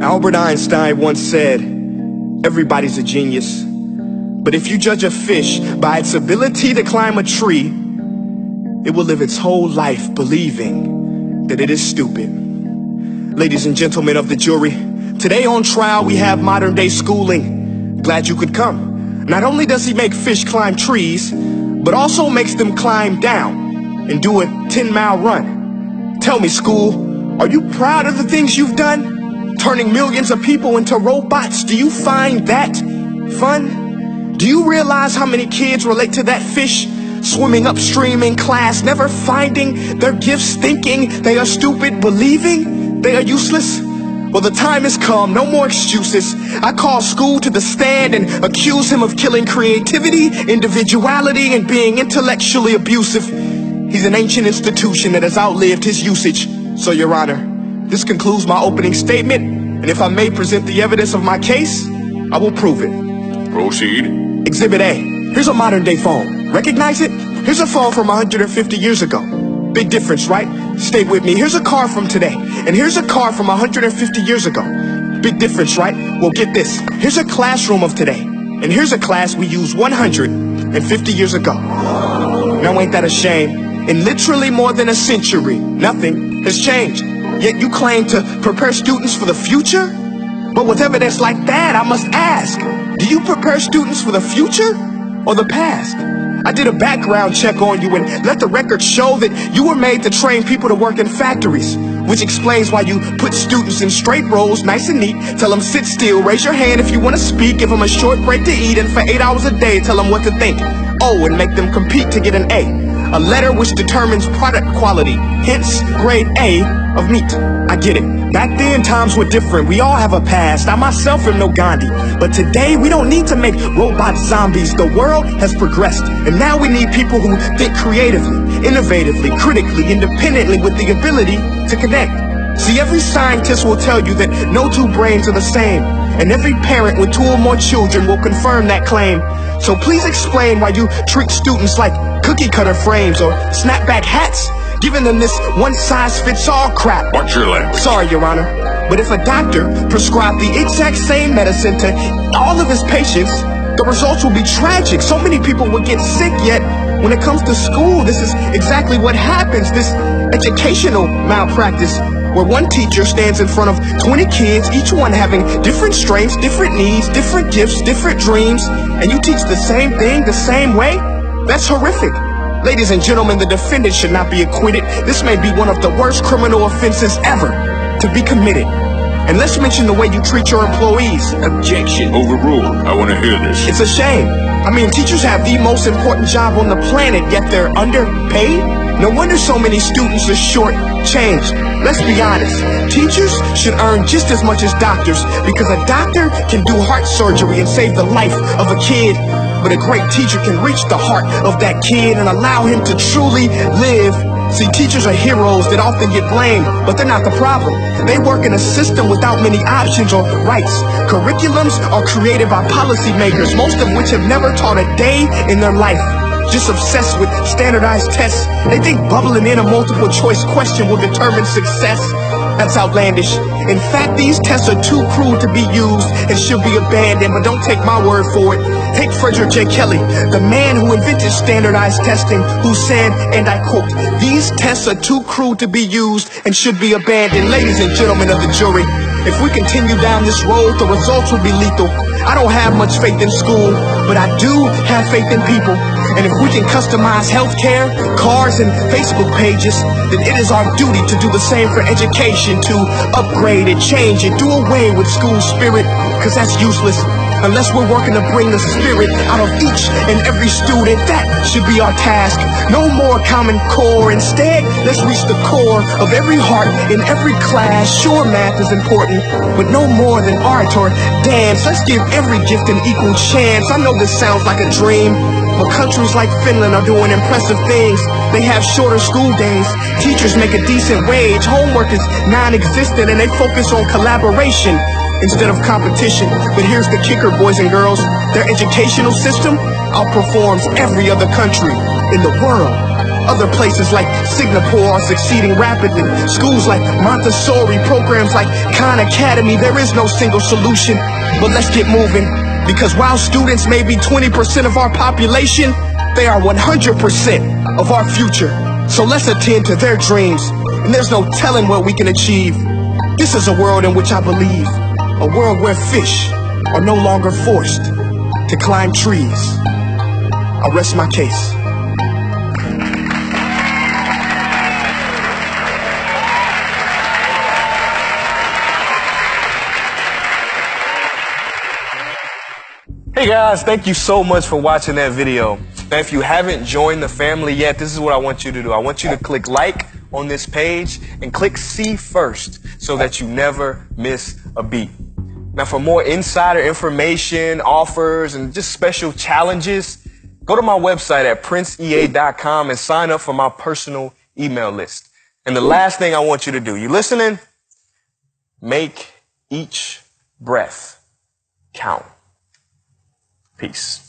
Albert Einstein once said, everybody's a genius. But if you judge a fish by its ability to climb a tree, it will live its whole life believing that it is stupid. Ladies and gentlemen of the jury, today on trial we have modern day schooling. Glad you could come. Not only does he make fish climb trees, but also makes them climb down and do a 10-mile run. Tell me, school, are you proud of the things you've done? Turning millions of people into robots, do you find that fun? Do you realize how many kids relate to that fish swimming upstream in class, never finding their gifts, thinking they are stupid, believing they are useless? Well, the time has come, no more excuses. I call school to the stand and accuse him of killing creativity, individuality, and being intellectually abusive. He's an ancient institution that has outlived his usage. So, Your Honor, this concludes my opening statement, and if I may present the evidence of my case, I will prove it. Proceed. Exhibit A. Here's a modern day phone. Recognize it? Here's a phone from 150 years ago. Big difference, right? Stay with me. Here's a car from today, and here's a car from 150 years ago. Big difference, right? Well, get this. Here's a classroom of today, and here's a class we used 150 years ago. Now, ain't that a shame? In literally more than a century, nothing has changed. Yet you claim to prepare students for the future? But with evidence like that, I must ask, do you prepare students for the future or the past? I did a background check on you and let the record show that you were made to train people to work in factories, which explains why you put students in straight rows, nice and neat, tell them sit still, raise your hand if you want to speak, give them a short break to eat, and for 8 hours a day, tell them what to think. Oh, and make them compete to get an A letter which determines product quality, hence grade A of meat. I get it. Back then, times were different. We all have a past. I myself am no Gandhi. But today, we don't need to make robots zombies. The world has progressed. And now we need people who think creatively, innovatively, critically, independently, with the ability to connect. See, every scientist will tell you that no two brains are the same. And every parent with 2 or more children will confirm that claim. So please explain why you treat students like cookie cutter frames or snapback hats, giving them this one-size-fits-all crap. Watch your language. Sorry, Your Honor, but if a doctor prescribed the exact same medicine to all of his patients, the results will be tragic. So many people will get sick, yet when it comes to school, this is exactly what happens. This educational malpractice, where one teacher stands in front of 20 kids, each one having different strengths, different needs, different gifts, different dreams, and you teach the same thing the same way? That's horrific. Ladies and gentlemen, the defendant should not be acquitted. This may be one of the worst criminal offenses ever to be committed. And let's mention the way you treat your employees. Objection. Overruled. I want to hear this. It's a shame. I mean, teachers have the most important job on the planet, yet they're underpaid? No wonder so many students are short-changed. Let's be honest. Teachers should earn just as much as doctors, because a doctor can do heart surgery and save the life of a kid. But a great teacher can reach the heart of that kid and allow him to truly live. See, teachers are heroes that often get blamed, but they're not the problem. They work in a system without many options or rights. Curriculums are created by policymakers, most of which have never taught a day in their life. Just obsessed with standardized tests. They think bubbling in a multiple choice question will determine success. That's outlandish. In fact, these tests are too cruel to be used and should be abandoned, but don't take my word for it. Take Frederick J. Kelly, the man who invented standardized testing, who said, and I quote, "These tests are too cruel to be used and should be abandoned." Ladies and gentlemen of the jury, if we continue down this road, the results will be lethal. I don't have much faith in school, but I do have faith in people. And if we can customize healthcare, cars, and Facebook pages, then it is our duty to do the same for education, to upgrade and change and do away with school spirit, because that's useless. Unless we're working to bring the spirit out of each and every student, that should be our task. No more Common Core. Instead, let's reach the core of every heart in every class. Sure, math is important, but no more than art or dance. Let's give every gift an equal chance. I know this sounds like a dream, but countries like Finland are doing impressive things. They have shorter school days. Teachers make a decent wage. Homework is non-existent, and they focus on collaboration instead of competition. But here's the kicker, boys and girls. Their educational system outperforms every other country in the world. Other places like Singapore are succeeding rapidly. Schools like Montessori, programs like Khan Academy, there is no single solution. But let's get moving, because while students may be 20% of our population, they are 100% of our future. So let's attend to their dreams, and there's no telling what we can achieve. This is a world in which I believe, a world where fish are no longer forced to climb trees. I rest my case. Hey guys, thank you so much for watching that video. Now, if you haven't joined the family yet, this is what I want you to do. I want you to click like on this page and click see first so that you never miss a beat. Now, for more insider information, offers, and just special challenges, go to my website at princeea.com and sign up for my personal email list. And the last thing I want you to do, you listening? Make each breath count. Peace.